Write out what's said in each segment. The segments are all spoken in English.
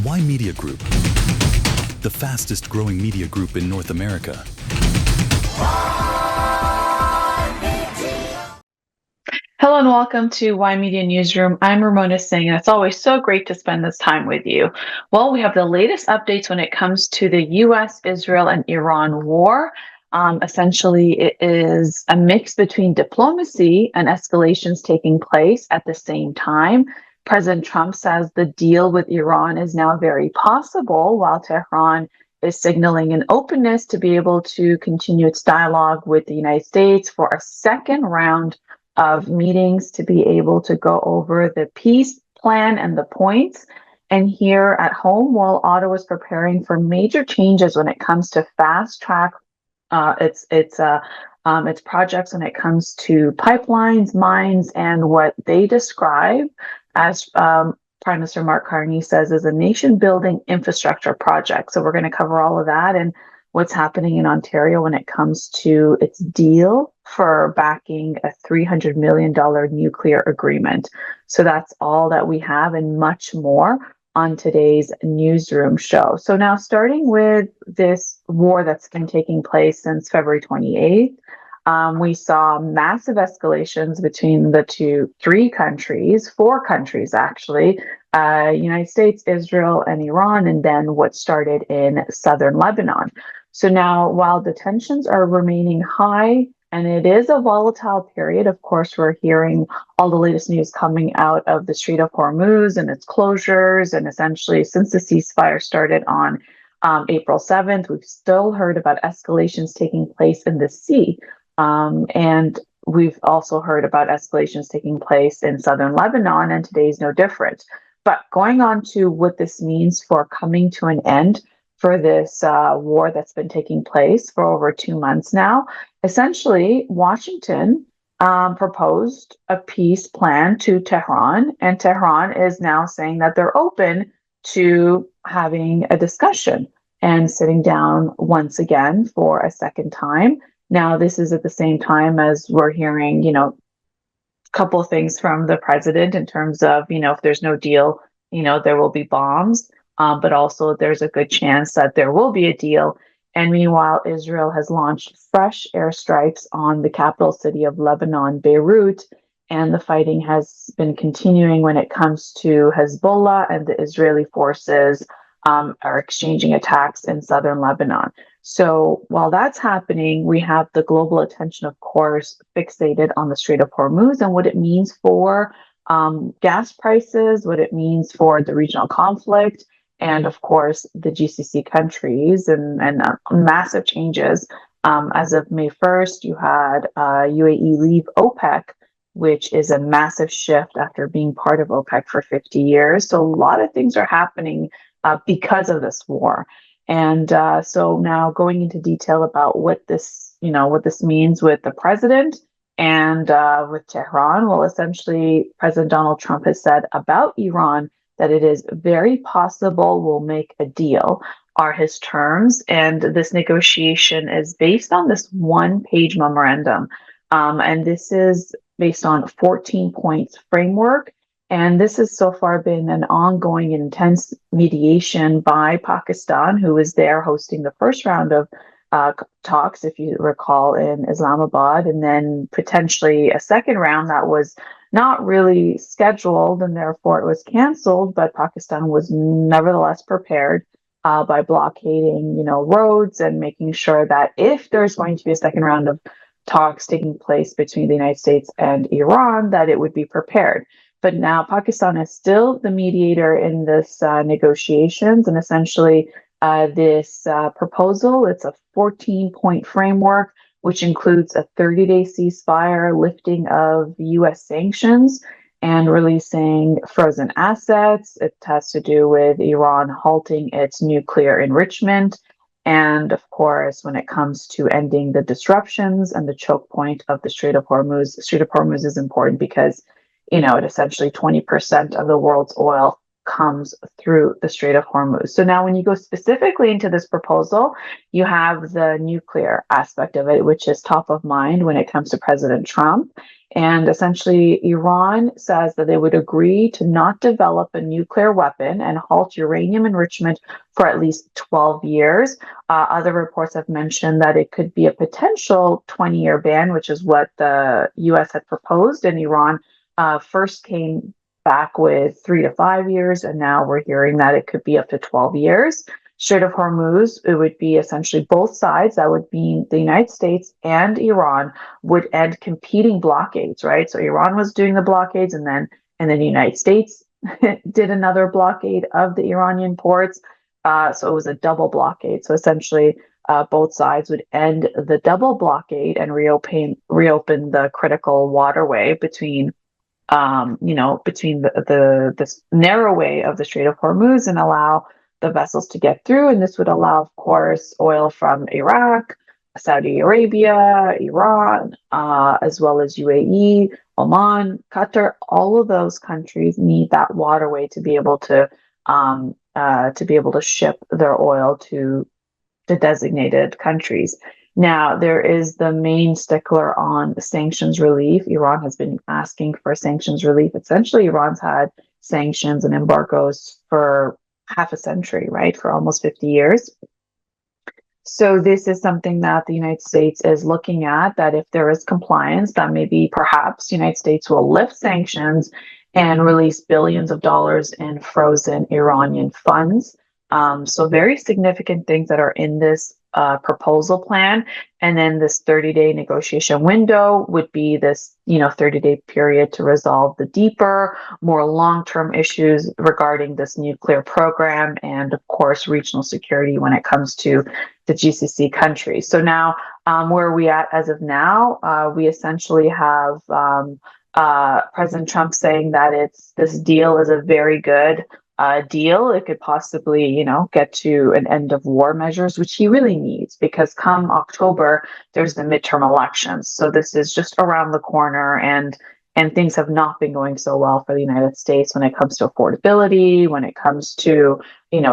Ymedia Group, the fastest growing media group in North America. Hello and welcome to Ymedia Newsroom. I'm Ramona Singh, and it's always so great to spend this time with you. Well, we have the latest updates when it comes to the U.S., Israel, and Iran war. Essentially, it is a mix between diplomacy and escalations taking place at the same time. President Trump says the deal with Iran is now very possible, while Tehran is signaling an openness to be able to continue its dialogue with the United States for a second round of meetings to be able to go over the peace plan and the points. And here at home, while Ottawa is preparing for major changes when it comes to fast track its projects when it comes to pipelines, mines, and what they describe as Prime Minister Mark Carney says is a nation-building infrastructure project. So we're going to cover all of that and what's happening in Ontario when it comes to its deal for backing a $300 million nuclear agreement. So that's all that we have and much more on today's newsroom show. So now starting with this war that's been taking place since February 28th, we saw massive escalations between the four countries actually, United States, Israel, and Iran, and then what started in southern Lebanon. So now, while the tensions are remaining high, and it is a volatile period, of course, we're hearing all the latest news coming out of the Strait of Hormuz and its closures, and essentially since the ceasefire started on April 7th, we've still heard about escalations taking place in the sea. And we've also heard about escalations taking place in southern Lebanon, and today's no different. But going on to what this means for coming to an end for this war that's been taking place for over 2 months now, essentially, Washington proposed a peace plan to Tehran, and Tehran is now saying that they're open to having a discussion and sitting down once again for a second time. Now, this is at the same time as we're hearing, a couple of things from the president in terms of, if there's no deal, there will be bombs, but also there's a good chance that there will be a deal. And meanwhile, Israel has launched fresh airstrikes on the capital city of Lebanon, Beirut, and the fighting has been continuing when it comes to Hezbollah, and the Israeli forces are exchanging attacks in southern Lebanon. So while that's happening, we have the global attention, of course, fixated on the Strait of Hormuz and what it means for gas prices, what it means for the regional conflict, and of course, the GCC countries and massive changes. As of May 1st, you had UAE leave OPEC, which is a massive shift after being part of OPEC for 50 years. So a lot of things are happening because of this war. And so now going into detail about what this means with the president and with Tehran. Well, essentially, President Donald Trump has said about Iran that it is very possible we'll make a deal, are his terms. And this negotiation is based on this one-page memorandum. And this is based on 14 points framework. And this has so far been an ongoing and intense mediation by Pakistan, who was there hosting the first round of talks, if you recall, in Islamabad, and then potentially a second round that was not really scheduled, and therefore it was canceled, but Pakistan was nevertheless prepared by blockading, roads and making sure that if there's going to be a second round of talks taking place between the United States and Iran, that it would be prepared. But now Pakistan is still the mediator in this negotiations, and essentially this proposal, it's a 14-point framework, which includes a 30-day ceasefire, lifting of U.S. sanctions, and releasing frozen assets. It has to do with Iran halting its nuclear enrichment. And of course, when it comes to ending the disruptions and the choke point of the Strait of Hormuz, the Strait of Hormuz is important because it essentially 20% of the world's oil comes through the Strait of Hormuz. So now when you go specifically into this proposal, you have the nuclear aspect of it, which is top of mind when it comes to President Trump. And essentially, Iran says that they would agree to not develop a nuclear weapon and halt uranium enrichment for at least 12 years. Other reports have mentioned that it could be a potential 20-year ban, which is what the US had proposed, and Iran first came back with 3 to 5 years, and now we're hearing that it could be up to 12 years. Strait of Hormuz, it would be essentially both sides. That would mean the United States and Iran would end competing blockades, right? So Iran was doing the blockades, and then the United States did another blockade of the Iranian ports. So it was a double blockade. So essentially, both sides would end the double blockade and reopen the critical waterway between between this narrow way of the Strait of Hormuz and allow the vessels to get through. And this would allow, of course, oil from Iraq, Saudi Arabia, Iran, as well as UAE, Oman, Qatar. All of those countries need that waterway to be able to ship their oil to the designated countries. Now, there is the main stickler on sanctions relief. Iran has been asking for sanctions relief. Essentially, Iran's had sanctions and embargoes for half a century, right? For almost 50 years. So this is something that the United States is looking at, that if there is compliance, that maybe perhaps the United States will lift sanctions and release billions of dollars in frozen Iranian funds. So very significant things that are in this proposal plan. And then this 30-day negotiation window would be this, 30-day period to resolve the deeper, more long-term issues regarding this nuclear program and, of course, regional security when it comes to the GCC countries. So now, where are we at as of now? We essentially have President Trump saying that this deal is a very good deal. It could possibly, get to an end of war measures, which he really needs, because come October, there's the midterm elections. So this is just around the corner, and things have not been going so well for the United States when it comes to affordability, when it comes to,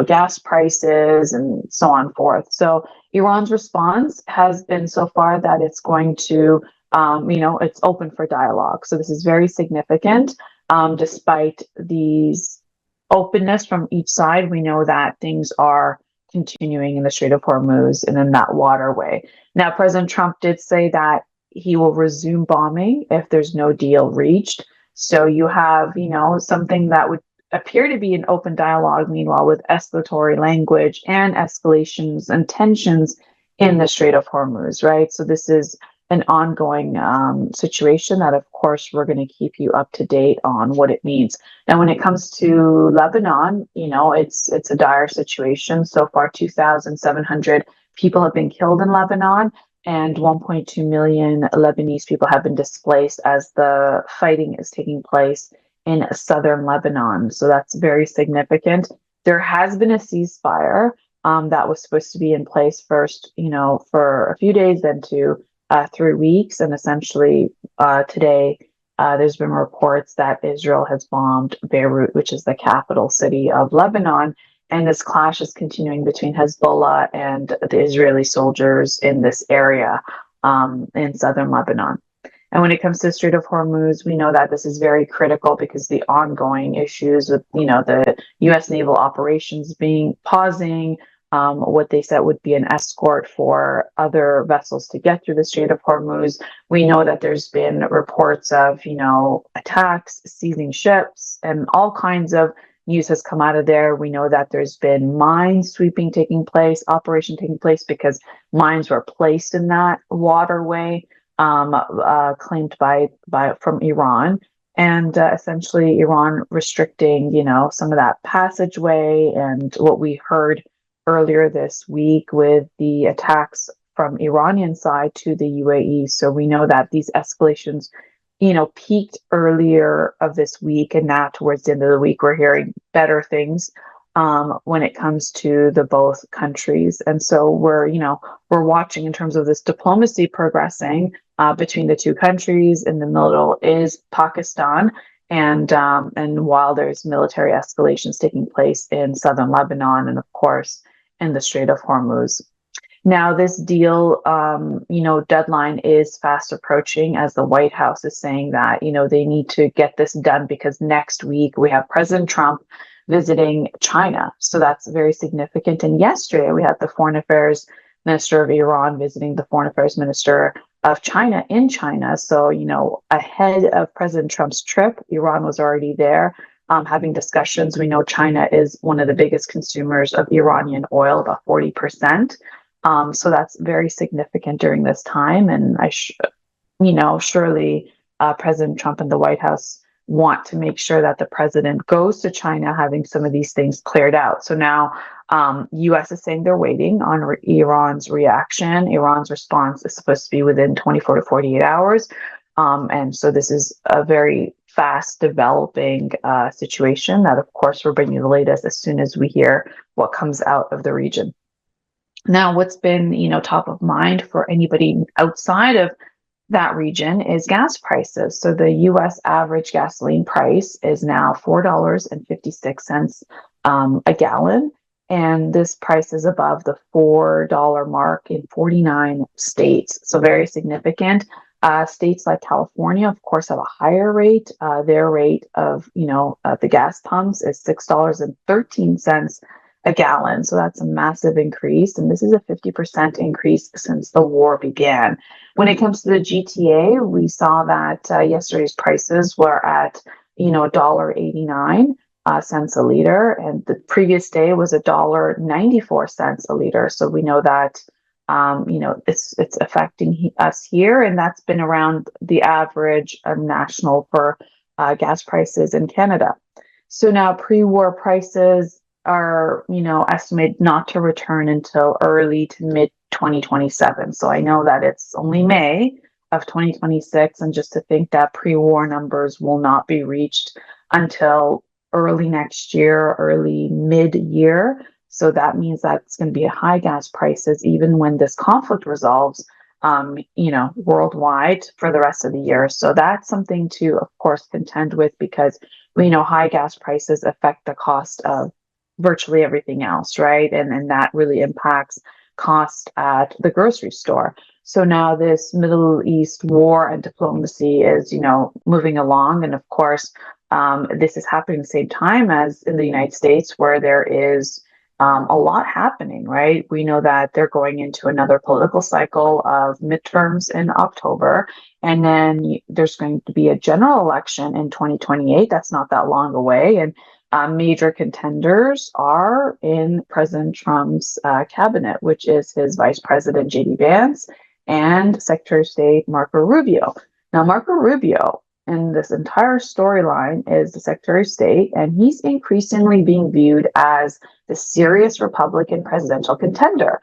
gas prices and so on and forth. So Iran's response has been so far that it's going to, it's open for dialogue. So this is very significant. Despite these openness from each side, we know that things are continuing in the Strait of Hormuz and in that waterway. Now, President Trump did say that he will resume bombing if there's no deal reached. So you have, something that would appear to be an open dialogue, meanwhile, with escalatory language and escalations and tensions in the Strait of Hormuz, right? So this is an ongoing situation that, of course, we're going to keep you up to date on what it means. Now, when it comes to Lebanon, it's a dire situation. So far, 2,700 people have been killed in Lebanon, and 1.2 million Lebanese people have been displaced as the fighting is taking place in southern Lebanon. So that's very significant. There has been a ceasefire that was supposed to be in place first, for a few days, then to 3 weeks. And essentially today, there's been reports that Israel has bombed Beirut, which is the capital city of Lebanon. And this clash is continuing between Hezbollah and the Israeli soldiers in this area in southern Lebanon. And when it comes to the Strait of Hormuz, we know that this is very critical because the ongoing issues with, the U.S. naval operations pausing, what they said would be an escort for other vessels to get through the Strait of Hormuz. We know that there's been reports of, attacks, seizing ships, and all kinds of news has come out of there. We know that there's been mine sweeping operation taking place because mines were placed in that waterway, claimed from Iran. And essentially Iran restricting, some of that passageway, and what we heard earlier this week with the attacks from Iranian side to the UAE. So we know that these escalations, peaked earlier of this week, and now towards the end of the week, we're hearing better things when it comes to the both countries. And so we're watching in terms of this diplomacy progressing between the two countries. In the middle is Pakistan. and while there's military escalations taking place in southern Lebanon and, of course, in the Strait of Hormuz. Now, this deal, deadline is fast approaching, as the White House is saying that, they need to get this done because next week we have President Trump visiting China. So that's very significant. And yesterday we had the Foreign Affairs Minister of Iran visiting the Foreign Affairs Minister of China in China. So, ahead of President Trump's trip, Iran was already there. Having discussions. We know China is one of the biggest consumers of Iranian oil, about 40%. So that's very significant during this time. And surely President Trump and the White House want to make sure that the president goes to China having some of these things cleared out. So now U.S. is saying they're waiting on Iran's reaction. Iran's response is supposed to be within 24 to 48 hours. And so this is a very fast developing situation that, of course, we're bringing you the latest as soon as we hear what comes out of the region. Now, what's been, top of mind for anybody outside of that region is gas prices. So the U.S. average gasoline price is now $4.56 a gallon. And this price is above the $4 mark in 49 states. So very significant. States like California, of course, have a higher rate. Their rate of, the gas pumps is $6.13 a gallon. So that's a massive increase. And this is a 50% increase since the war began. When it comes to the GTA, we saw that yesterday's prices were at, $1.89 cents a liter. And the previous day was $1.94 a liter. So we know that, it's affecting us here. And that's been around the average national for gas prices in Canada. So now pre-war prices are, estimated not to return until early to mid 2027. So I know that it's only May of 2026. And just to think that pre-war numbers will not be reached until early next year, early mid-year. So that means that it's going to be high gas prices even when this conflict resolves, worldwide for the rest of the year. So that's something to, of course, contend with, because we know high gas prices affect the cost of virtually everything else, right? And that really impacts cost at the grocery store. So now this Middle East war and diplomacy is, moving along. And of course, this is happening at the same time as in the United States, where there is a lot happening, right? We know that they're going into another political cycle of midterms in October, and then there's going to be a general election in 2028. That's not that long away. And major contenders are in President Trump's cabinet, which is his Vice President, J.D. Vance, and Secretary of State, Marco Rubio. Now, Marco Rubio in this entire storyline is the Secretary of State, and he's increasingly being viewed as the serious Republican presidential contender.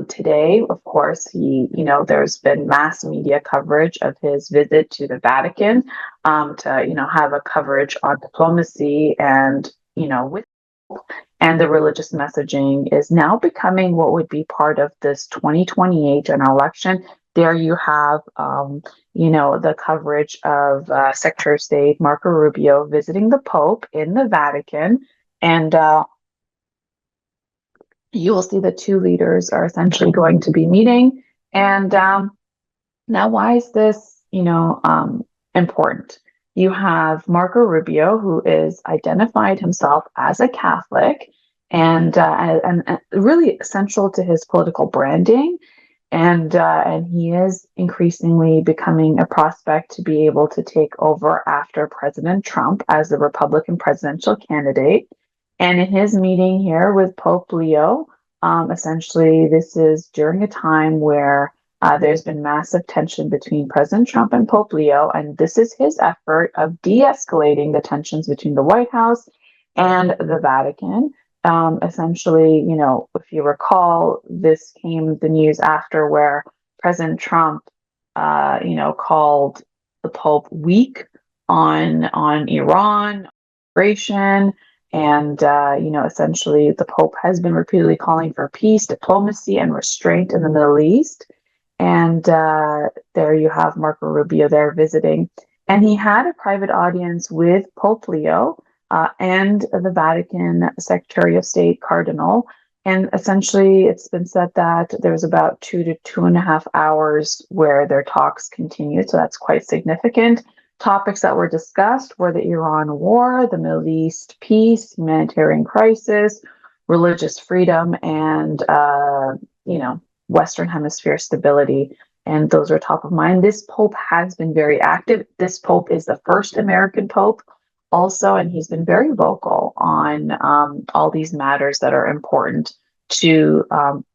Today, of course, there's been mass media coverage of his visit to the Vatican to, have a coverage on diplomacy and, and the religious messaging is now becoming what would be part of this 2028 general election. There you have, the coverage of Secretary of State Marco Rubio visiting the Pope in the Vatican. And you will see the two leaders are essentially going to be meeting. And now, why is this, important? You have Marco Rubio, who is identified himself as a Catholic and really essential to his political branding. And he is increasingly becoming a prospect to be able to take over after President Trump as the Republican presidential candidate. And in his meeting here with Pope Leo, essentially this is during a time where there's been massive tension between President Trump and Pope Leo, and this is his effort of de-escalating the tensions between the White House and the Vatican. Essentially, if you recall, this came the news after where President Trump, called the Pope weak on Iran, immigration, and essentially the Pope has been repeatedly calling for peace, diplomacy, and restraint in the Middle East. And there you have Marco Rubio there visiting. And he had a private audience with Pope Leo and the Vatican Secretary of State Cardinal. And essentially, it's been said that there was about 2 to 2.5 hours where their talks continued. So that's quite significant. Topics that were discussed were the Iran war, the Middle East peace, humanitarian crisis, religious freedom, and Western Hemisphere stability. And those are top of mind. This Pope has been very active. This Pope is the first American Pope also, and he's been very vocal on all these matters that are important to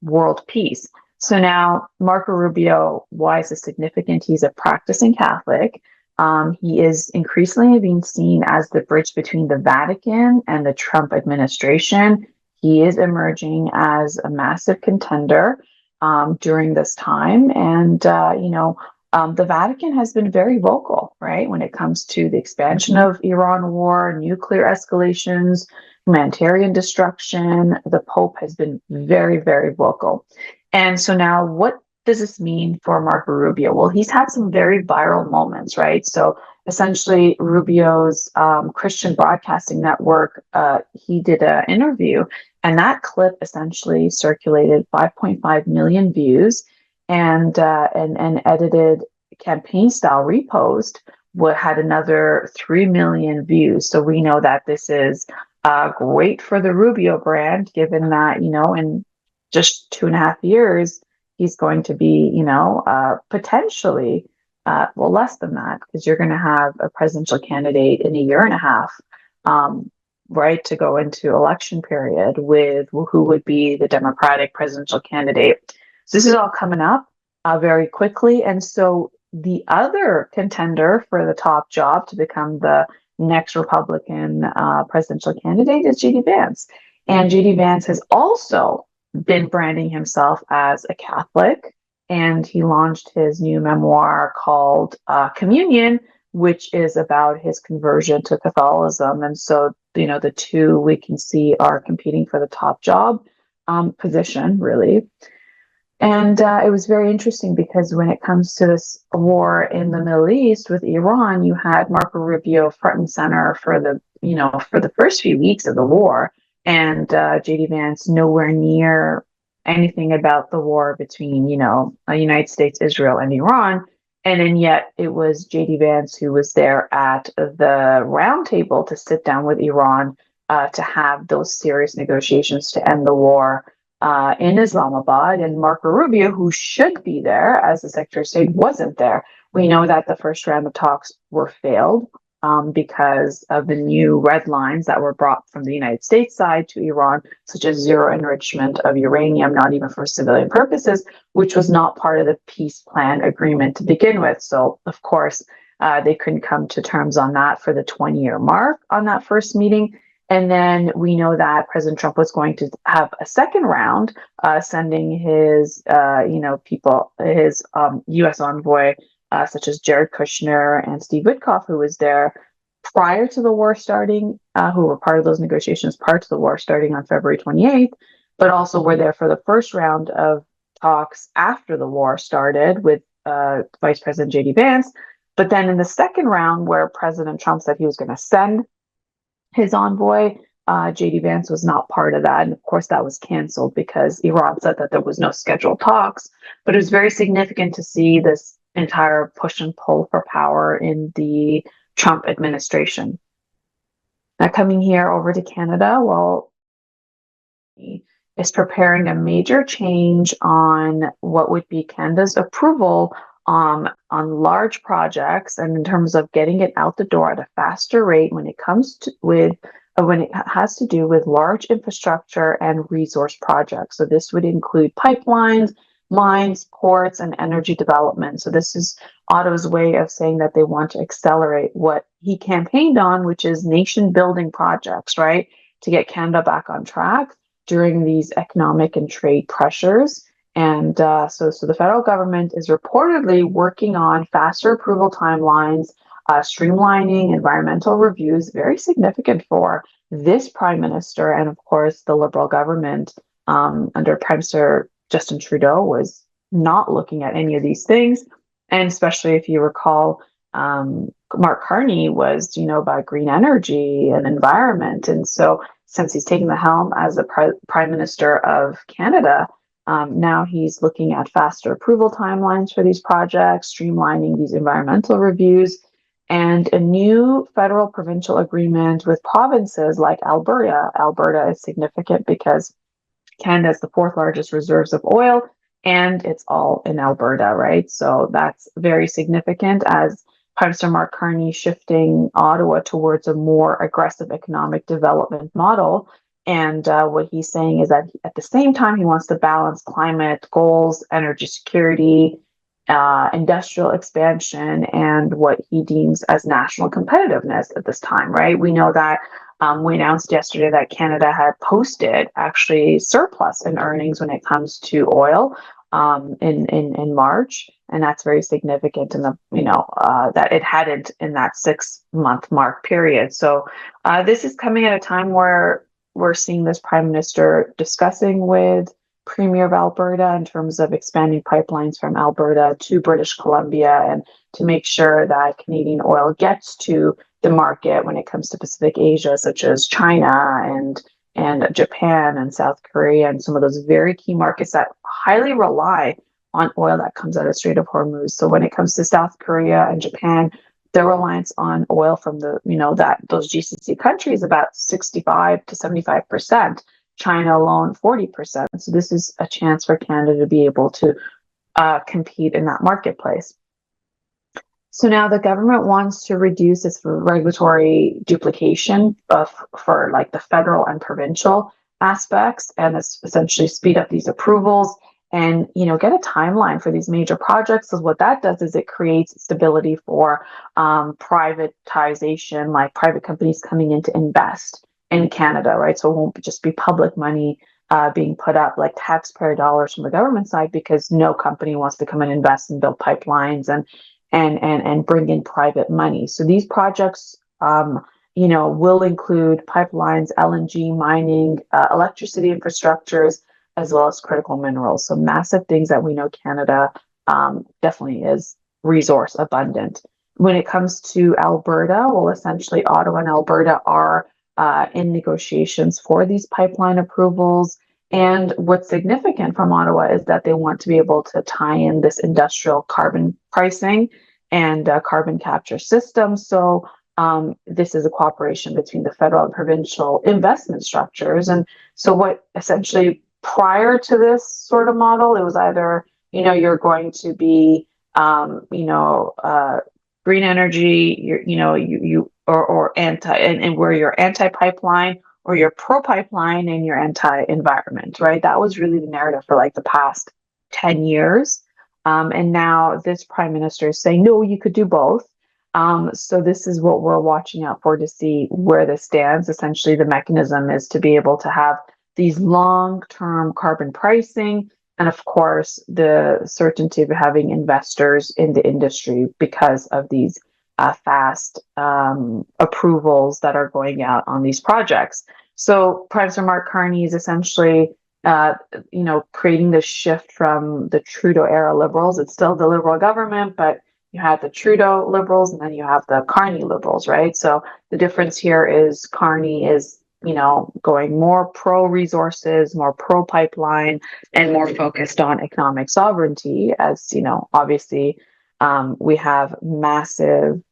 world peace. So now, Marco Rubio, why is this significant? He's a practicing Catholic. He is increasingly being seen as the bridge between the Vatican and the Trump administration. He is emerging as a massive contender during this time. And, the Vatican has been very vocal, right, when it comes to the expansion of Iran war, nuclear escalations, humanitarian destruction. The Pope has been very, very vocal. And so now what does this mean for Marco Rubio? Well, he's had some very viral moments, right? So essentially, Rubio's Christian Broadcasting Network, he did an interview, and that clip essentially circulated 5.5 million views, and an edited campaign style repost had another 3 million views. So we know that this is great for the Rubio brand, given that, in just 2.5 years, he's going to be, potentially, less than that, because you're going to have a presidential candidate in a year and a half, right, to go into election period with who would be the Democratic presidential candidate. So this is all coming up very quickly. And so the other contender for the top job to become the next Republican presidential candidate is J.D. Vance. And J.D. Vance has also been branding himself as a Catholic, and he launched his new memoir called Communion, which is about his conversion to Catholicism. And so, the two we can see are competing for the top job position, really. And it was very interesting because when it comes to this war in the Middle East with Iran, you had Marco Rubio front and center for the first few weeks of the war, and J.D. Vance nowhere near anything about the war between, United States, Israel, and Iran. And then yet it was J.D. Vance who was there at the round table to sit down with Iran to have those serious negotiations to end the war in Islamabad. And Marco Rubio, who should be there as the Secretary of State, wasn't there. We know that the first round of talks were failed because of the new red lines that were brought from the United States side to Iran, such as zero enrichment of uranium, not even for civilian purposes, which was not part of the peace plan agreement to begin with. So, of course, they couldn't come to terms on that for the 20-year mark on that first meeting. And then we know that President Trump was going to have a second round, sending his, his U.S. envoy, such as Jared Kushner and Steve Witkoff, who was there prior to the war starting, who were part of those negotiations prior to the war starting on February 28th, but also were there for the first round of talks after the war started with Vice President J.D. Vance. But then in the second round, where President Trump said he was going to send his envoy, J.D. Vance was not part of that. And of course, that was canceled because Iran said that there was no scheduled talks. But it was very significant to see this entire push and pull for power in the Trump administration. Now, coming here over to Canada, is preparing a major change on what would be Canada's approval on large projects, and in terms of getting it out the door at a faster rate when it comes to when it has to do with large infrastructure and resource projects. So this would include pipelines, mines, ports, and energy development. So this is Ottawa's way of saying that they want to accelerate what he campaigned on, which is nation building projects, right? To get Canada back on track during these economic and trade pressures. And so the federal government is reportedly working on faster approval timelines, streamlining environmental reviews, very significant for this prime minister. And of course, the Liberal government under Prime Minister Justin Trudeau was not looking at any of these things. And especially if you recall, Mark Carney was, about green energy and environment. And so since he's taking the helm as the Prime Minister of Canada, now he's looking at faster approval timelines for these projects, streamlining these environmental reviews, and a new federal provincial agreement with provinces like Alberta. Alberta is significant because Canada has the fourth largest reserves of oil, and it's all in Alberta, right? So that's very significant as Prime Minister Mark Carney shifting Ottawa towards a more aggressive economic development model. And what he's saying is that at the same time, he wants to balance climate goals, energy security, industrial expansion, and what he deems as national competitiveness at this time, right? We know that we announced yesterday that Canada had posted actually surplus in earnings when it comes to oil in March, and that's very significant in the that it hadn't in that 6-month mark period. So this is coming at a time where we're seeing this Prime Minister discussing with Premier of Alberta in terms of expanding pipelines from Alberta to British Columbia and to make sure that Canadian oil gets to the market when it comes to Pacific Asia, such as China and Japan and South Korea, and some of those very key markets that highly rely on oil that comes out of Strait of Hormuz. So when it comes to South Korea and Japan, their reliance on oil from those GCC countries about 65 to 75%. China alone 40%. So this is a chance for Canada to be able to compete in that marketplace. So now the government wants to reduce its regulatory duplication for like the federal and provincial aspects, and essentially speed up these approvals and get a timeline for these major projects. Because what that does is it creates stability for privatization, like private companies coming in to invest in Canada, right? So it won't just be public money being put up like taxpayer dollars from the government side, because no company wants to come and invest and build pipelines and bring in private money. So these projects, will include pipelines, LNG, mining, electricity infrastructures, as well as critical minerals. So massive things that we know Canada definitely is resource abundant. When it comes to Alberta, well, essentially Ottawa and Alberta are in negotiations for these pipeline approvals. And what's significant from Ottawa is that they want to be able to tie in this industrial carbon pricing and carbon capture system. So this is a cooperation between the federal and provincial investment structures. And so what essentially prior to this sort of model, it was either, you're going to be, green energy, or anti, and where you're anti-pipeline, or you're pro-pipeline and you're anti-environment, right? That was really the narrative for like the past 10 years. And now this Prime Minister is saying, no, you could do both. So this is what we're watching out for to see where this stands. Essentially, the mechanism is to be able to have these long-term carbon pricing, and of course, the certainty of having investors in the industry because of these fast approvals that are going out on these projects. So Prime Minister Mark Carney is essentially, creating this shift from the Trudeau era Liberals. It's still the Liberal government, but you have the Trudeau Liberals and then you have the Carney Liberals, right? So the difference here is Carney is, going more pro-resources, more pro-pipeline, and more focused on economic sovereignty. As, obviously, we have massive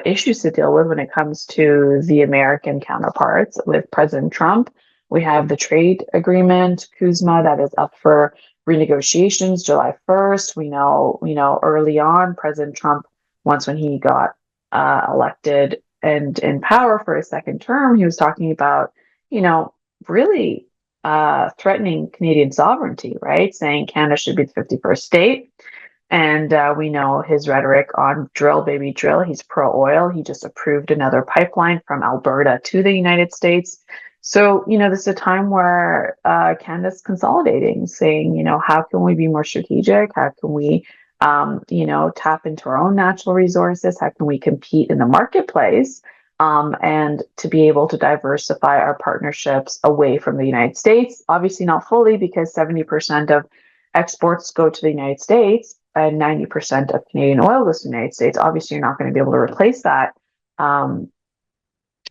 issues to deal with when it comes to the American counterparts with President Trump. We have the trade agreement, CUSMA, that is up for renegotiations July 1st. We know, early on, President Trump, once when he got elected and in power for his second term, he was talking about, really threatening Canadian sovereignty, right? Saying Canada should be the 51st state. And we know his rhetoric on drill, baby, drill. He's pro-oil. He just approved another pipeline from Alberta to the United States. So, this is a time where Canada's consolidating, saying, how can we be more strategic? How can we, tap into our own natural resources? How can we compete in the marketplace? And to be able to diversify our partnerships away from the United States. Obviously not fully, because 70% of exports go to the United States. and 90% of Canadian oil goes to the United States. Obviously, you're not going to be able to replace that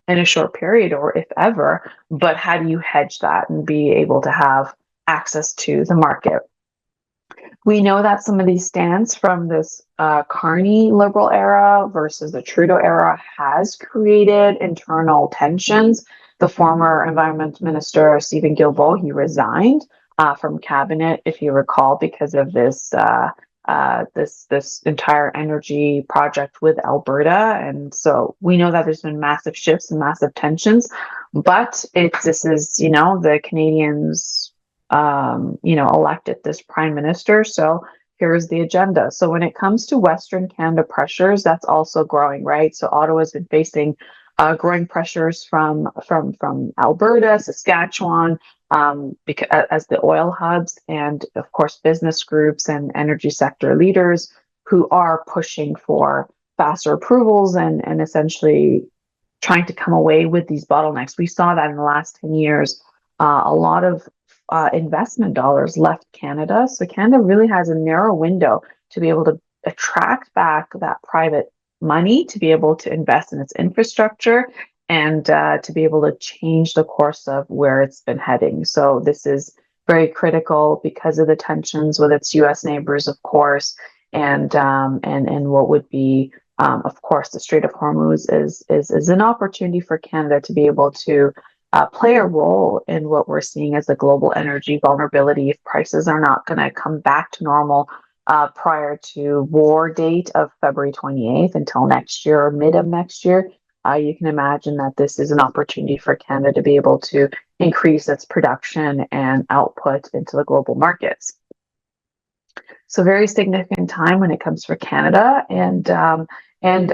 in a short period, or if ever. But how do you hedge that and be able to have access to the market? We know that some of these stands from this Carney Liberal era versus the Trudeau era has created internal tensions. The former Environment Minister, Stephen Guilbeault, he resigned from cabinet, if you recall, because of this this entire energy project with Alberta. And so we know that there's been massive shifts and massive tensions, but this is, the Canadians elected this prime minister. So here's the agenda. So when it comes to Western Canada pressures, that's also growing, right? So Ottawa's been facing growing pressures from Alberta, Saskatchewan, because as the oil hubs, and of course business groups and energy sector leaders who are pushing for faster approvals and essentially trying to come away with these bottlenecks. We saw that in the last 10 years. A lot of investment dollars left Canada. So Canada really has a narrow window to be able to attract back that private money, to be able to invest in its infrastructure, and to be able to change the course of where it's been heading. So this is very critical because of the tensions with its U.S. neighbors, of course, and what would be, of course, the Strait of Hormuz is an opportunity for Canada to be able to play a role in what we're seeing as a global energy vulnerability if prices are not going to come back to normal prior to war date of February 28th until next year or mid of next year. You can imagine that this is an opportunity for Canada to be able to increase its production and output into the global markets. So very significant time when it comes for Canada. And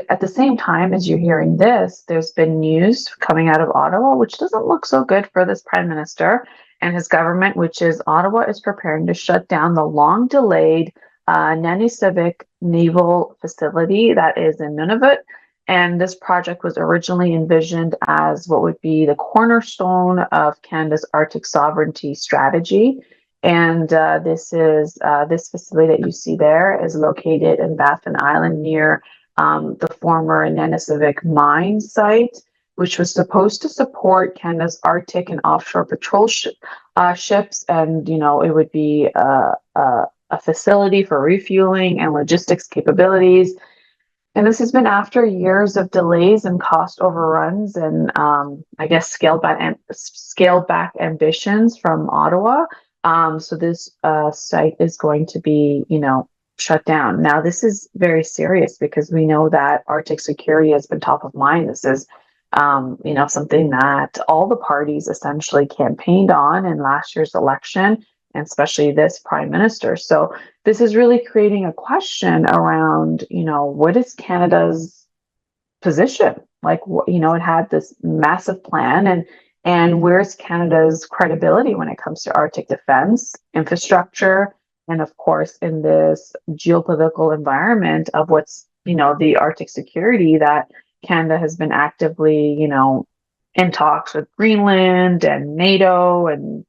at the same time, as you're hearing this, there's been news coming out of Ottawa, which doesn't look so good for this prime minister and his government, which is Ottawa is preparing to shut down the long-delayed Nanisivik naval facility that is in Nunavut. And this project was originally envisioned as what would be the cornerstone of Canada's Arctic sovereignty strategy. And this facility that you see there is located in Baffin Island near the former Nanisivik mine site, which was supposed to support Canada's Arctic and offshore patrol ships. And, it would be a facility for refueling and logistics capabilities. And this has been after years of delays and cost overruns and, I guess, scaled back ambitions from Ottawa. So this site is going to be, shut down. Now, this is very serious because we know that Arctic security has been top of mind. This is, something that all the parties essentially campaigned on in last year's election, and especially this prime minister. So this is really creating a question around, what is Canada's position? Like, it had this massive plan, and where's Canada's credibility when it comes to Arctic defense, infrastructure, and of course, in this geopolitical environment of what's, the Arctic security, that Canada has been actively, in talks with Greenland and NATO and,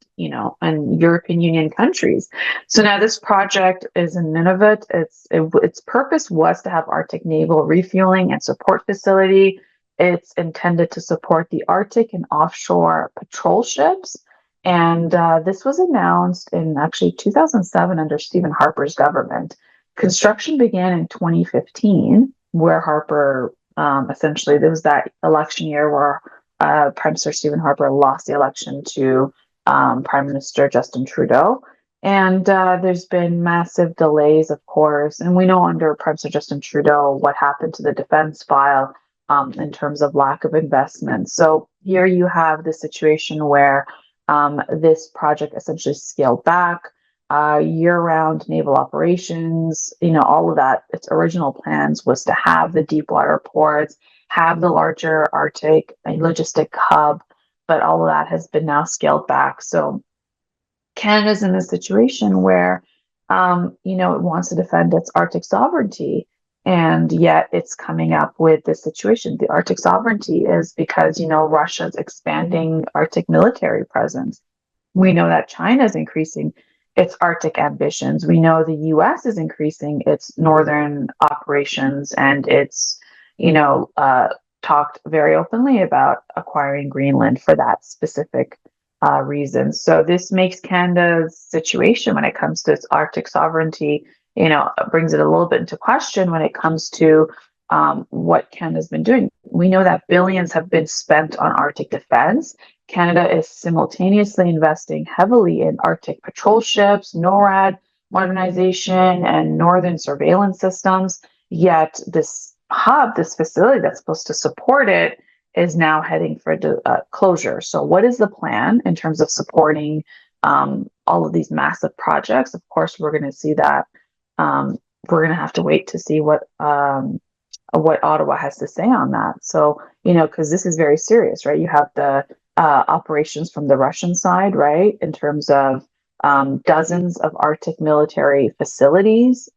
and European Union countries. So now this project is in Nunavut. Its purpose was to have Arctic naval refueling and support facility. It's intended to support the Arctic and offshore patrol ships. And this was announced in actually 2007 under Stephen Harper's government. Construction began in 2015, where Harper essentially, there was that election year where Prime Minister Stephen Harper lost the election to Prime Minister Justin Trudeau. And there's been massive delays, of course. And we know under Prime Minister Justin Trudeau what happened to the defense file in terms of lack of investment. So here you have the situation where this project essentially scaled back, year-round naval operations, all of that. Its original plans was to have the deep water ports, have the larger Arctic logistic hub, but all of that has been now scaled back. So Canada's in a situation where, it wants to defend its Arctic sovereignty, and yet it's coming up with this situation. The Arctic sovereignty is because, Russia's expanding Arctic military presence. We know that China is increasing its Arctic ambitions. We know the U.S. is increasing its northern operations, and it's, talked very openly about acquiring Greenland for that specific reason. So this makes Canada's situation when it comes to its Arctic sovereignty, brings it a little bit into question when it comes to what Canada's been doing. We know that billions have been spent on Arctic defense. Canada is simultaneously investing heavily in Arctic patrol ships, NORAD modernization, and northern surveillance systems. Yet this hub, this facility that's supposed to support it, is now heading for closure. So, what is the plan in terms of supporting all of these massive projects? Of course, we're going to see that. We're going to have to wait to see what Ottawa has to say on that. So, because this is very serious, right? You have the operations from the Russian side, right, in terms of dozens of Arctic military facilities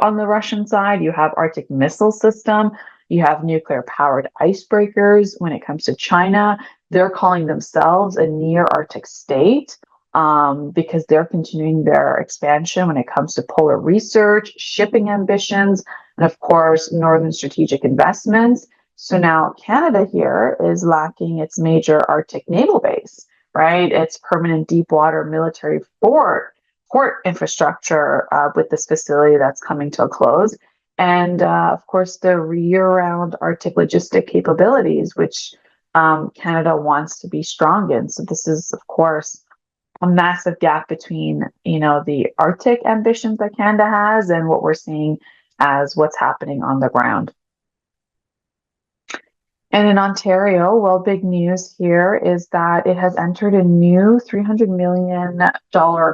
on the Russian side. You have Arctic missile system. You have nuclear powered icebreakers. When it comes to China, they're calling themselves a near Arctic state because they're continuing their expansion when it comes to polar research, shipping ambitions, and of course, northern strategic investments. So now Canada here is lacking its major Arctic naval base, right? Its permanent deep water military port infrastructure with this facility that's coming to a close. And of course, the year-round Arctic logistic capabilities, which Canada wants to be strong in. So this is, of course, a massive gap between, the Arctic ambitions that Canada has and what we're seeing as what's happening on the ground. And in Ontario, well, big news here is that it has entered a new $300 million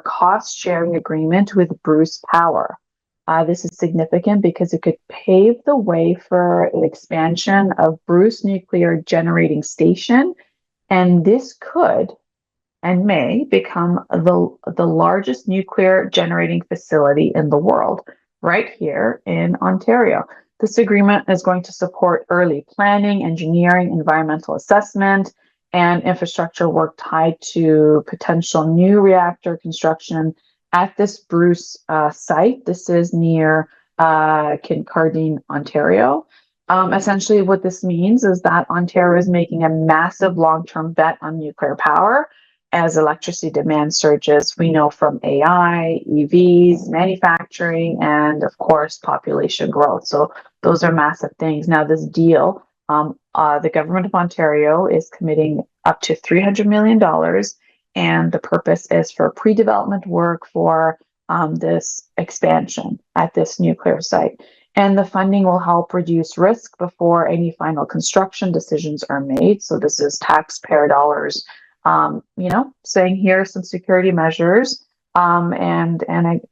cost sharing agreement with Bruce Power. This is significant because it could pave the way for an expansion of Bruce Nuclear Generating Station. And this could and may become the largest nuclear generating facility in the world, right here in Ontario. This agreement is going to support early planning, engineering, environmental assessment, and infrastructure work tied to potential new reactor construction at this Bruce site. This is near Kincardine, Ontario. Essentially, what this means is that Ontario is making a massive long-term bet on nuclear power as electricity demand surges. We know from AI, EVs, manufacturing, and of course, population growth. So those are massive things. Now, this deal, the government of Ontario is committing up to $300 million, and the purpose is for pre-development work for this expansion at this nuclear site. And the funding will help reduce risk before any final construction decisions are made. So this is taxpayer dollars, saying here are some security measures, and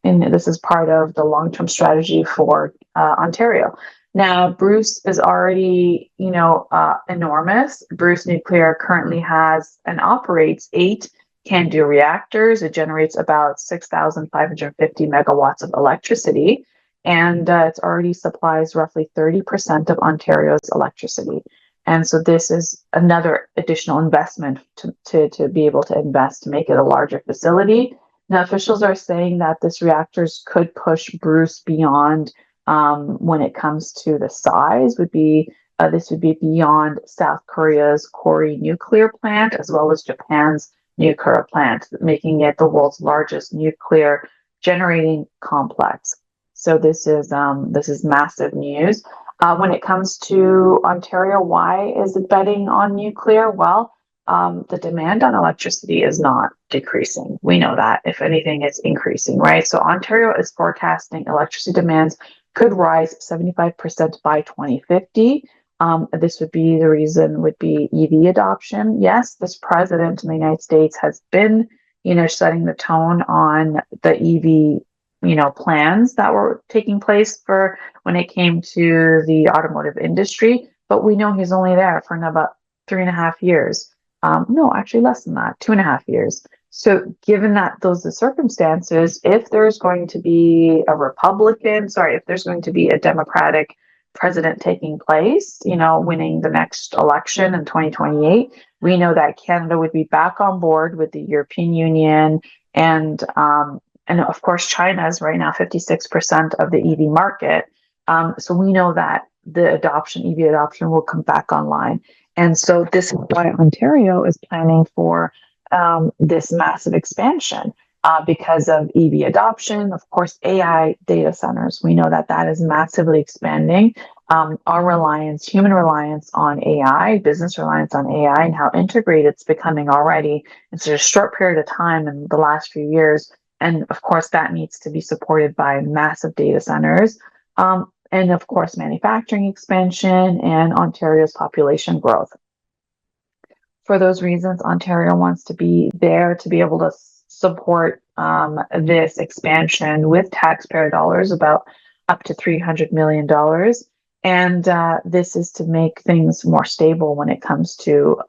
this is part of the long-term strategy for Ontario. Now, Bruce is already, enormous. Bruce Nuclear currently has and operates 8 CANDU reactors. It generates about 6,550 megawatts of electricity, and it already supplies roughly 30% of Ontario's electricity. And so this is another additional investment to be able to invest to make it a larger facility. Now, officials are saying that this reactors could push Bruce beyond when it comes to the size. This would be beyond South Korea's Kori nuclear plant as well as Japan's nuclear plant, making it the world's largest nuclear generating complex. So this is massive news. When it comes to Ontario, why is it betting on nuclear? Well, the demand on electricity is not decreasing. We know that. If anything, it's increasing, right? So Ontario is forecasting electricity demands could rise 75% by 2050. This would be the reason would be EV adoption. Yes, this president in the United States has been, setting the tone on the EV plans that were taking place for when it came to the automotive industry, but we know he's only there for about 3.5 years. No, actually less than that, 2.5 years. So given that those are the circumstances, if there's going to be if there's going to be a Democratic president taking place, winning the next election in 2028, we know that Canada would be back on board with the European Union and and of course, China is right now 56% of the EV market. So we know that the EV adoption will come back online. And so this is why Ontario is planning for this massive expansion because of EV adoption. Of course, AI data centers, we know that that is massively expanding. Our reliance, human reliance on AI, business reliance on AI, and how integrated it's becoming already in such a short period of time in the last few years. And of course, that needs to be supported by massive data centers. And of course, manufacturing expansion and Ontario's population growth. For those reasons, Ontario wants to be there to be able to support this expansion with taxpayer dollars, about up to $300 million. And this is to make things more stable when it comes to,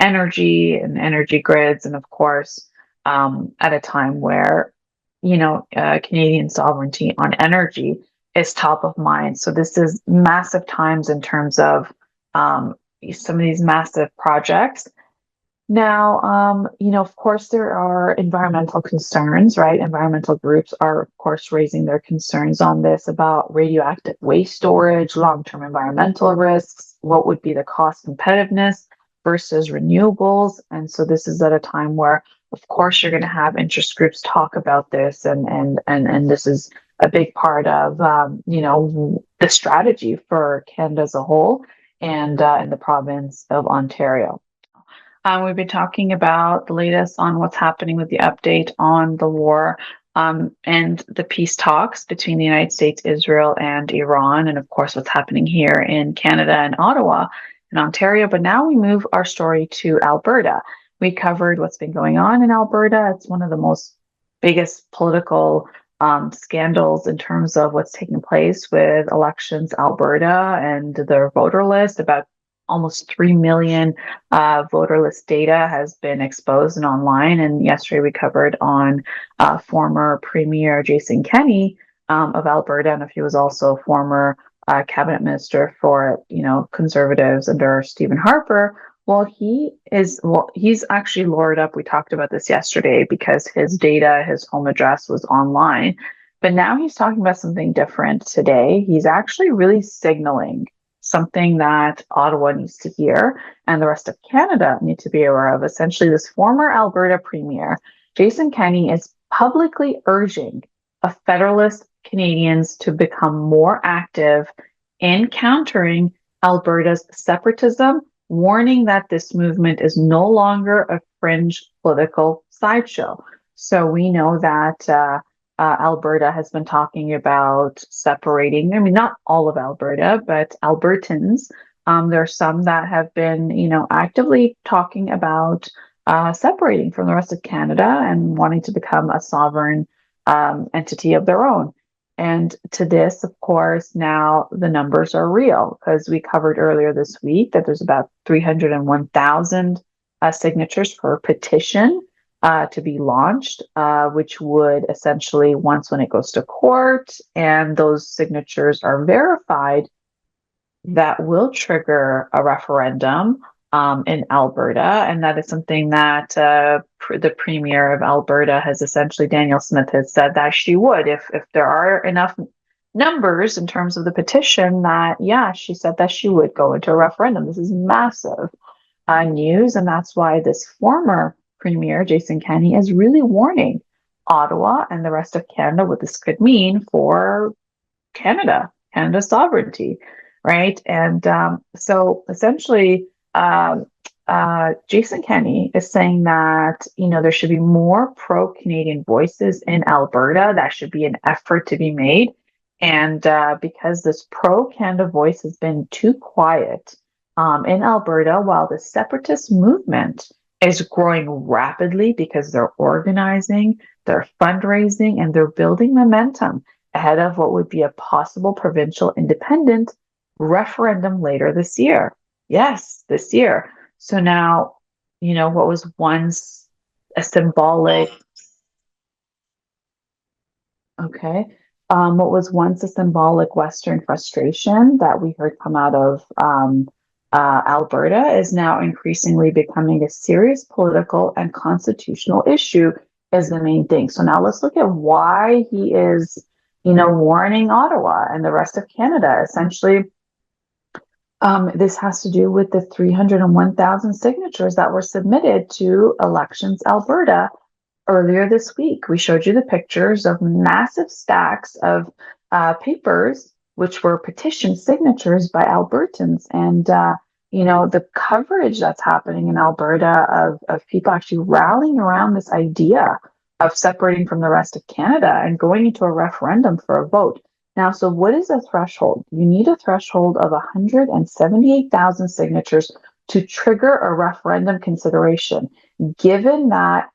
energy and energy grids. And of course, at a time where, Canadian sovereignty on energy is top of mind. So this is massive times in terms of some of these massive projects. Now, of course, there are environmental concerns, right? Environmental groups are, of course, raising their concerns on this about radioactive waste storage, long-term environmental risks, what would be the cost competitiveness versus renewables. And so this is at a time where, of course, you're going to have interest groups talk about this, and this is a big part of, the strategy for Canada as a whole and in the province of Ontario. We've been talking about the latest on what's happening with the update on the war and the peace talks between the United States, Israel, and Iran, and of course what's happening here in Canada and Ottawa and Ontario. But now we move our story to Alberta. We covered what's been going on in Alberta. It's one of the most biggest political scandals in terms of what's taking place with elections Alberta and their voter list. About almost 3 million voter list data has been exposed and online. And yesterday we covered on former Premier Jason Kenney of Alberta, and if he was also former cabinet minister for Conservatives under Stephen Harper. Well, he's actually lured up. We talked about this yesterday because his data, his home address was online. But now he's talking about something different today. He's actually really signaling something that Ottawa needs to hear and the rest of Canada need to be aware of. Essentially, this former Alberta Premier, Jason Kenney, is publicly urging Federalist Canadians to become more active in countering Alberta's separatism, warning that this movement is no longer a fringe political sideshow. So we know that Alberta has been talking about separating. I mean, not all of Alberta, but Albertans. There are some that have been, actively talking about separating from the rest of Canada and wanting to become a sovereign entity of their own. And to this, of course, now the numbers are real because we covered earlier this week that there's about 301,000 signatures for a petition to be launched, which would essentially, when it goes to court and those signatures are verified, that will trigger a referendum in Alberta. And that is something that the Premier of Alberta has essentially, Danielle Smith, has said that she would, if there are enough numbers in terms of the petition, that, she said that she would go into a referendum. This is massive news. And that's why this former Premier, Jason Kenney, is really warning Ottawa and the rest of Canada what this could mean for Canada's sovereignty, right? And so essentially, Jason Kenney is saying that, there should be more pro-Canadian voices in Alberta. That should be an effort to be made. And because this pro-Canada voice has been too quiet in Alberta, while the separatist movement is growing rapidly because they're organizing, they're fundraising, and they're building momentum ahead of what would be a possible provincial independent referendum later this year. Yes, this year. So now, what was once a symbolic, Western frustration that we heard come out of Alberta is now increasingly becoming a serious political and constitutional issue is the main thing. So now let's look at why he is, warning Ottawa and the rest of Canada. Essentially, this has to do with the 301,000 signatures that were submitted to Elections Alberta earlier this week. We showed you the pictures of massive stacks of papers, which were petition signatures by Albertans. And, the coverage that's happening in Alberta of people actually rallying around this idea of separating from the rest of Canada and going into a referendum for a vote. Now, so what is a threshold? You need a threshold of 178,000 signatures to trigger a referendum consideration. Given that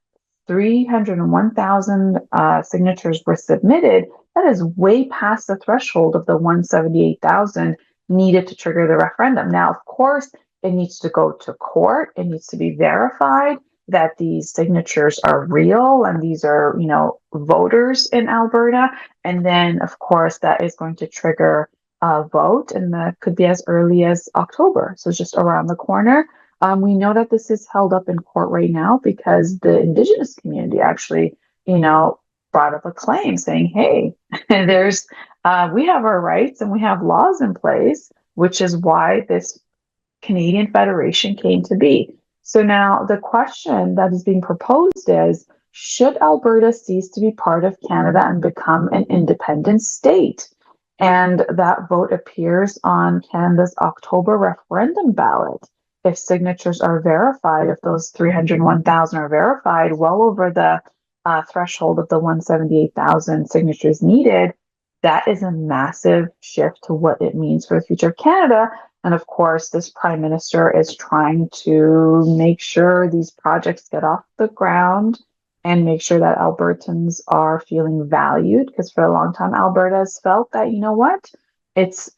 301,000 signatures were submitted, that is way past the threshold of the 178,000 needed to trigger the referendum. Now, of course, it needs to go to court. It needs to be verified that these signatures are real and these are, voters in Alberta. And then, of course, that is going to trigger a vote, and that could be as early as October. So just around the corner. We know that this is held up in court right now because the Indigenous community actually, brought up a claim saying, hey, we have our rights and we have laws in place, which is why this Canadian Federation came to be. So now the question that is being proposed is, should Alberta cease to be part of Canada and become an independent state? And that vote appears on Canada's October referendum ballot. If signatures are verified, if those 301,000 are verified, well over the threshold of the 178,000 signatures needed, that is a massive shift to what it means for the future of Canada. And of course, this prime minister is trying to make sure these projects get off the ground and make sure that Albertans are feeling valued, because for a long time, Alberta has felt that, it's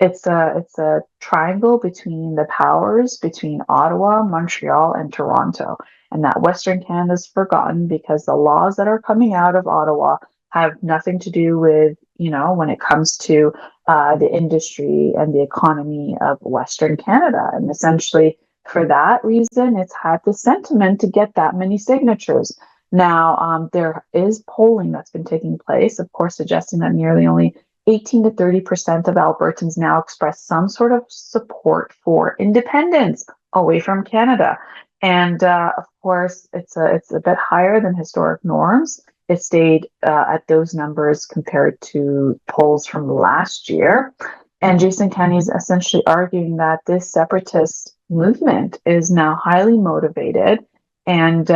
a triangle between the powers between Ottawa, Montreal, and Toronto, and that Western Canada is forgotten because the laws that are coming out of Ottawa have nothing to do with, when it comes to the industry and the economy of Western Canada. And essentially, for that reason, it's had the sentiment to get that many signatures. Now, there is polling that's been taking place, of course, suggesting that nearly only 18 to 30% of Albertans now express some sort of support for independence away from Canada. And of course, it's a bit higher than historic norms. It stayed at those numbers compared to polls from last year. And Jason Kenney is essentially arguing that this separatist movement is now highly motivated, and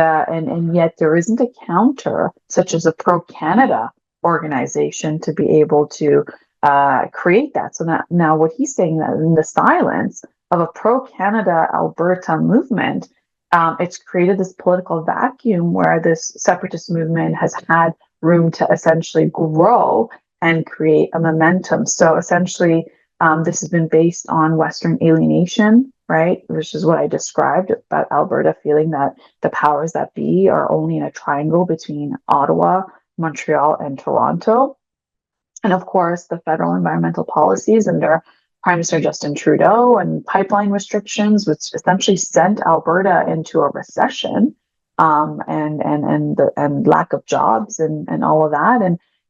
yet there isn't a counter, such as a pro-Canada organization, to be able to create that. So now what he's saying, that in the silence of a pro-Canada Alberta movement, it's created this political vacuum where this separatist movement has had room to essentially grow and create a momentum. So essentially, this has been based on Western alienation, right? Which is what I described about Alberta feeling that the powers that be are only in a triangle between Ottawa, Montreal, and Toronto. And of course, the federal environmental policies under Prime Minister Justin Trudeau and pipeline restrictions, which essentially sent Alberta into a recession, and lack of jobs and all of that.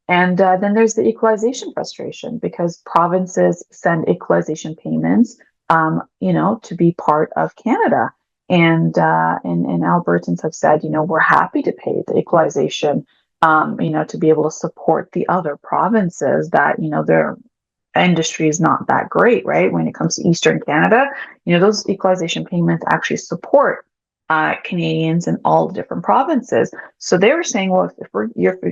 And then there's the equalization frustration because provinces send equalization payments, to be part of Canada. And Albertans have said, we're happy to pay the equalization, to be able to support the other provinces that, their industry is not that great, right? When it comes to Eastern Canada, those equalization payments actually support Canadians in all the different provinces. So they were saying, well,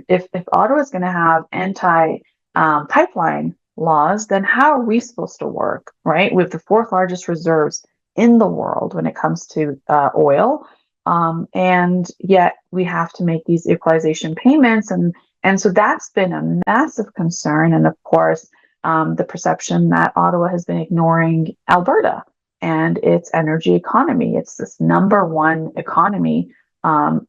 if Ottawa is going to have anti pipeline laws, then how are we supposed to work, right? We have the fourth largest reserves in the world when it comes to oil, and yet we have to make these equalization payments, and so that's been a massive concern. And of course, the perception that Ottawa has been ignoring Alberta and its energy economy. It's this number one economy,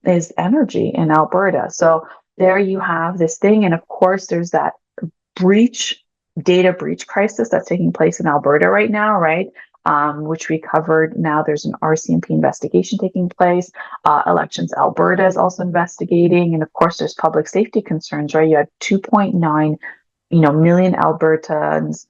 is energy in Alberta. So there you have this thing. And of course, there's that data breach crisis that's taking place in Alberta right now, right? which we covered. Now there's an RCMP investigation taking place. Elections Alberta is also investigating, and of course there's public safety concerns, right? You had 2.9 million Albertans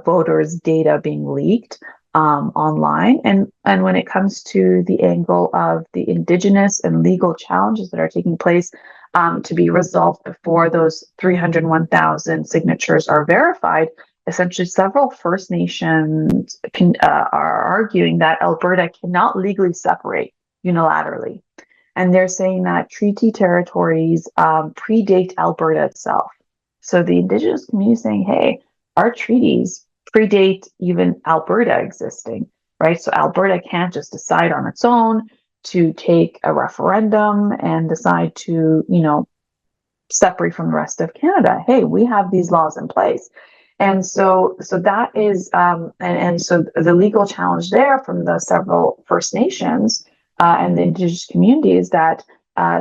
voters data being leaked online, and when it comes to the angle of the Indigenous and legal challenges that are taking place to be resolved before those 301,000 signatures are verified, essentially several First Nations are arguing that Alberta cannot legally separate unilaterally, and they're saying that treaty territories predate Alberta itself. So the Indigenous community is saying, hey, our treaties predate even Alberta existing, right? So Alberta can't just decide on its own to take a referendum and decide to, separate from the rest of Canada. Hey, we have these laws in place. And so that is, and so the legal challenge there from the several First Nations and the Indigenous communities that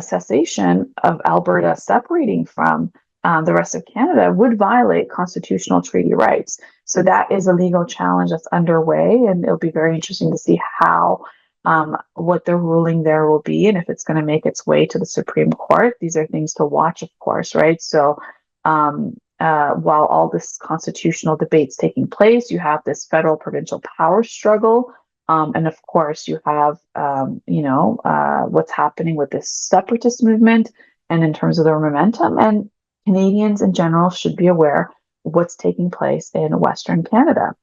cessation of Alberta separating from the rest of Canada would violate constitutional treaty rights. So that is a legal challenge that's underway, and it'll be very interesting to see how what the ruling there will be, and if it's going to make its way to the Supreme Court. These are things to watch, of course, right? So while all this constitutional debate's taking place, you have this federal provincial power struggle. And of course, you have, what's happening with this separatist movement and in terms of their momentum. And Canadians in general should be aware of what's taking place in Western Canada.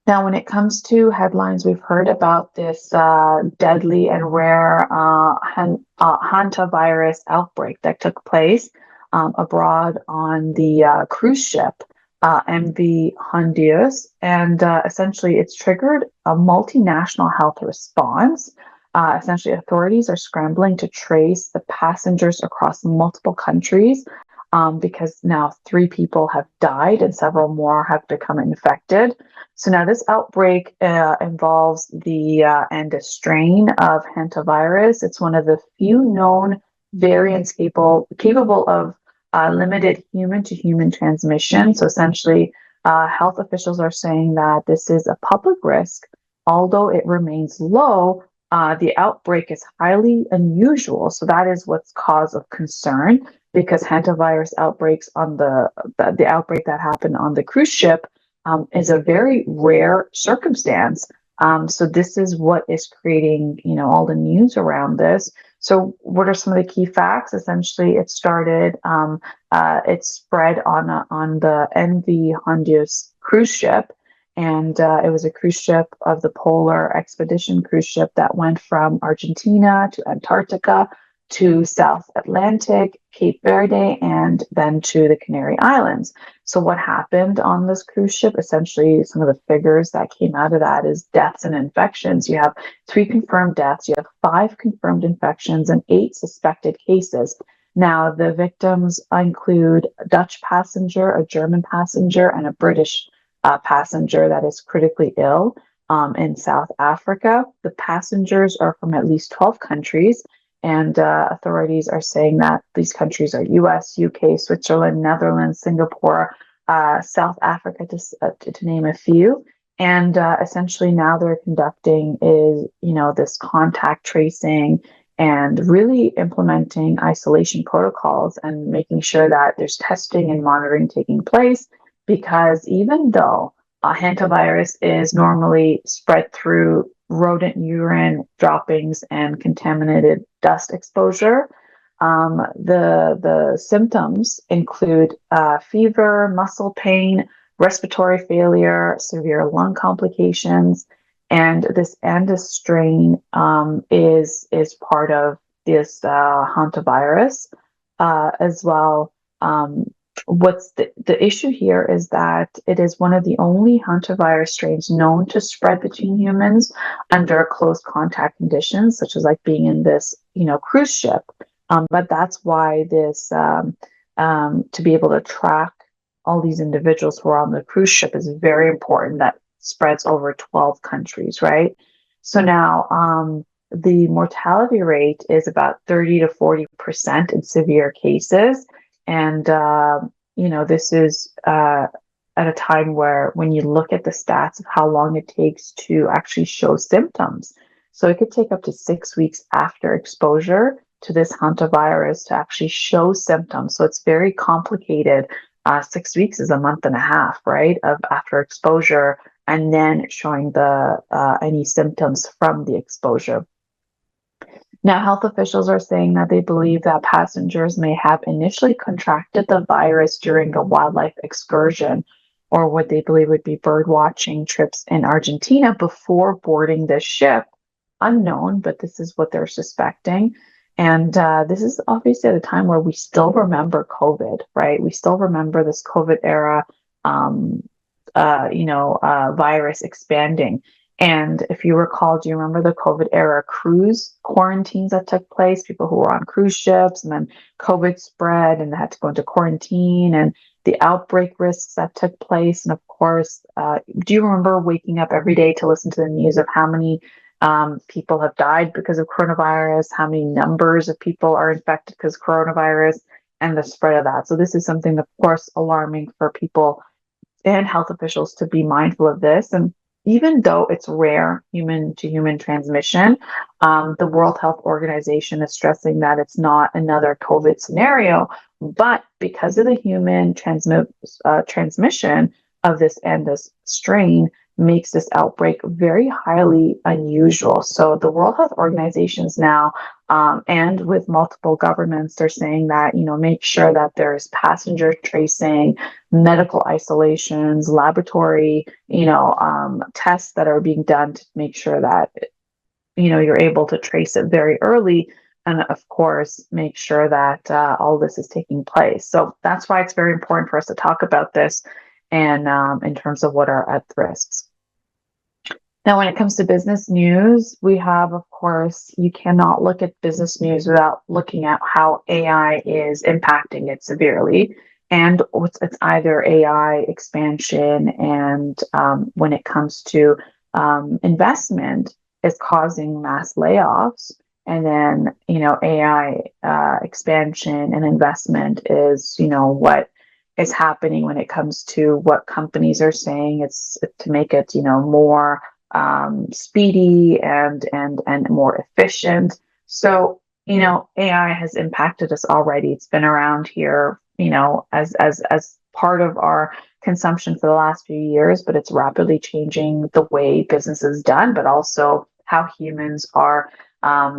Now, when it comes to headlines, we've heard about this deadly and rare hantavirus outbreak that took place abroad on the cruise ship MV Honduras, and essentially it's triggered a multinational health response. Essentially, authorities are scrambling to trace the passengers across multiple countries because now 3 people have died and several more have become infected. So now this outbreak involves the Andes strain of hantavirus. It's one of the few known variants capable of limited human-to-human transmission. So essentially, health officials are saying that this is a public risk. Although it remains low, the outbreak is highly unusual. So that is what's cause of concern, because hantavirus outbreaks on the outbreak that happened on the cruise ship is a very rare circumstance. So this is what is creating, all the news around this. So what are some of the key facts? Essentially, it started, it spread on the MV Honduras cruise ship. And it was a cruise ship of the Polar Expedition cruise ship that went from Argentina to Antarctica to South Atlantic, Cape Verde, and then to the Canary Islands. So what happened on this cruise ship? Essentially, some of the figures that came out of that is deaths and infections. You have 3 confirmed deaths, you have 5 confirmed infections, and 8 suspected cases. Now, the victims include a Dutch passenger, a German passenger, and a British passenger that is critically ill in South Africa. The passengers are from at least 12 countries, and authorities are saying that these countries are US, UK, Switzerland, Netherlands, Singapore, South Africa, to name a few. And essentially now they're conducting this contact tracing and really implementing isolation protocols and making sure that there's testing and monitoring taking place. Because even though hantavirus is normally spread through rodent urine droppings and contaminated dust exposure, the symptoms include fever, muscle pain, respiratory failure, severe lung complications, and this Andes strain is part of this hantavirus as well. What's the issue here is that it is one of the only hantavirus strains known to spread between humans under close contact conditions, such as like being in this, cruise ship. But that's why this, to be able to track all these individuals who are on the cruise ship is very important. That spreads over 12 countries, right? So now, the mortality rate is about 30 to 40% in severe cases. And, this is at a time where when you look at the stats of how long it takes to actually show symptoms, so it could take up to 6 weeks after exposure to this hantavirus to actually show symptoms. So it's very complicated. 6 weeks is a month and a half, right, of after exposure, and then showing the any symptoms from the exposure. Now, health officials are saying that they believe that passengers may have initially contracted the virus during a wildlife excursion or what they believe would be bird watching trips in Argentina before boarding the ship. Unknown, but this is what they're suspecting. And this is obviously at a time where we still remember COVID, right? We still remember this COVID era, virus expanding. And if you recall, do you remember the COVID era cruise quarantines that took place? People who were on cruise ships, and then COVID spread and they had to go into quarantine, and the outbreak risks that took place. And of course, do you remember waking up every day to listen to the news of how many people have died because of coronavirus, how many numbers of people are infected because of coronavirus, and the spread of that? So this is something, of course, alarming for people and health officials to be mindful of this. And even though it's rare human to human transmission, the World Health Organization is stressing that it's not another COVID scenario, but because of the human transmission of this and this strain makes this outbreak very highly unusual. So the World Health Organizations now, and with multiple governments, they're saying that, make sure that there's passenger tracing, medical isolations, laboratory, tests that are being done to make sure that, you're able to trace it very early. And of course, make sure that all this is taking place. So that's why it's very important for us to talk about this and in terms of what are at risks. Now, when it comes to business news, we have, of course, you cannot look at business news without looking at how AI is impacting it severely. And it's either AI expansion, and when it comes to investment, is causing mass layoffs. And then, AI expansion and investment is, what is happening when it comes to what companies are saying. It's to make it, more speedy and more efficient. So, AI has impacted us already. It's been around here, as part of our consumption for the last few years, but it's rapidly changing the way business is done, but also how humans are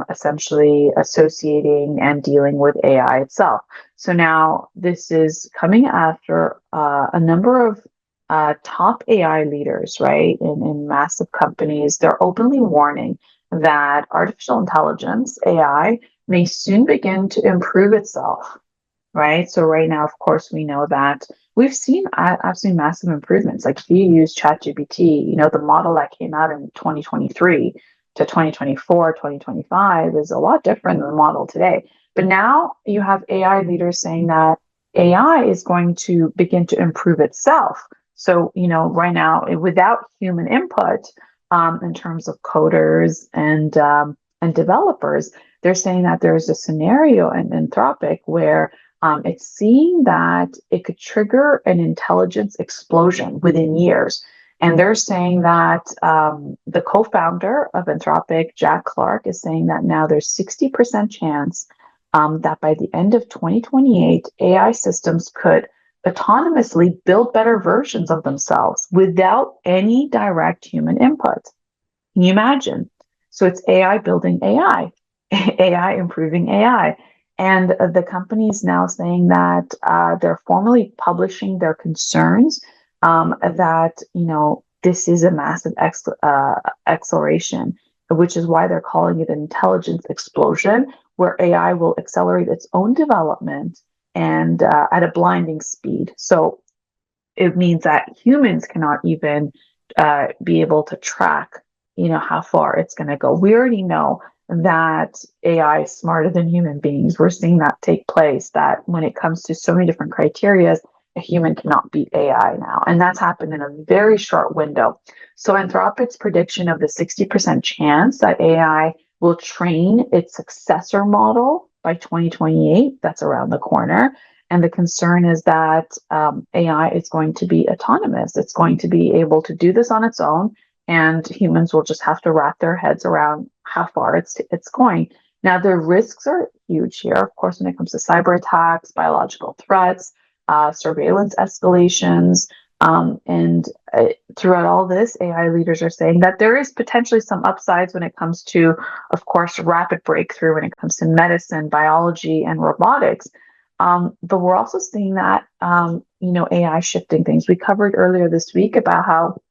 essentially associating and dealing with AI itself. So now this is coming after a number of top AI leaders, right, in massive companies. They're openly warning that artificial intelligence, AI, may soon begin to improve itself, right? So right now, of course, we know that I've seen massive improvements. Like if you use ChatGPT, the model that came out in 2023 to 2024, 2025 is a lot different than the model today. But now you have AI leaders saying that AI is going to begin to improve itself. So, right now, without human input, in terms of coders and developers, they're saying that there's a scenario in Anthropic where it's seeing that it could trigger an intelligence explosion within years. And they're saying that the co-founder of Anthropic, Jack Clark, is saying that now there's 60% chance that by the end of 2028, AI systems could autonomously build better versions of themselves without any direct human input. Can you imagine? So it's AI building AI, AI improving AI. And the company is now saying that they're formally publishing their concerns that, this is a massive acceleration, which is why they're calling it an intelligence explosion, where AI will accelerate its own development and at a blinding speed. So it means that humans cannot even be able to track, how far it's going to go. We already know that AI is smarter than human beings. We're seeing that take place, that when it comes to so many different criteria, a human cannot beat AI now. And that's happened in a very short window. So Anthropic's prediction of the 60% chance that AI will train its successor model by 2028, that's around the corner, And the concern is that AI is going to be autonomous. It's going to be able to do this on its own, and humans will just have to wrap their heads around how far it's going. Now, the risks are huge here, of course, when it comes to cyber attacks, biological threats, surveillance escalations. And throughout all this, AI leaders are saying that there is potentially some upsides when it comes to, of course, rapid breakthrough when it comes to medicine, biology, and robotics. But we're also seeing that, AI shifting things. We covered earlier this week about how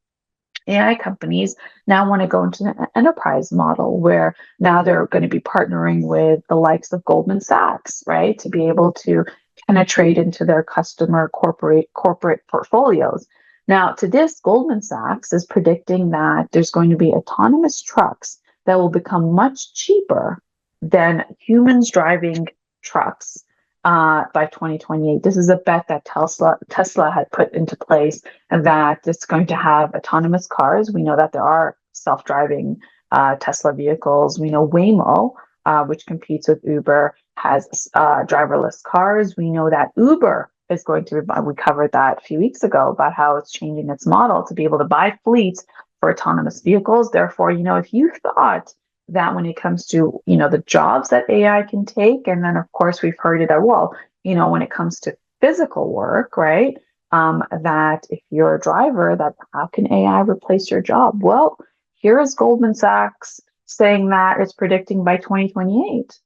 AI companies now want to go into an enterprise model where now they're going to be partnering with the likes of Goldman Sachs, right, to be able to penetrate into their customer corporate portfolios. Now, to this, Goldman Sachs is predicting that there's going to be autonomous trucks that will become much cheaper than humans driving trucks by 2028. This is a bet that Tesla had put into place, and that it's going to have autonomous cars. We know that there are self-driving Tesla vehicles. We know Waymo, which competes with Uber, has driverless cars. We know that Uber is going to, we covered that a few weeks ago about how it's changing its model to be able to buy fleets for autonomous vehicles. Therefore, if you thought that when it comes to, the jobs that AI can take, and then of course we've heard it that, well, when it comes to physical work, right? That if you're a driver, that how can AI replace your job? Well, here is Goldman Sachs saying that it's predicting by 2028.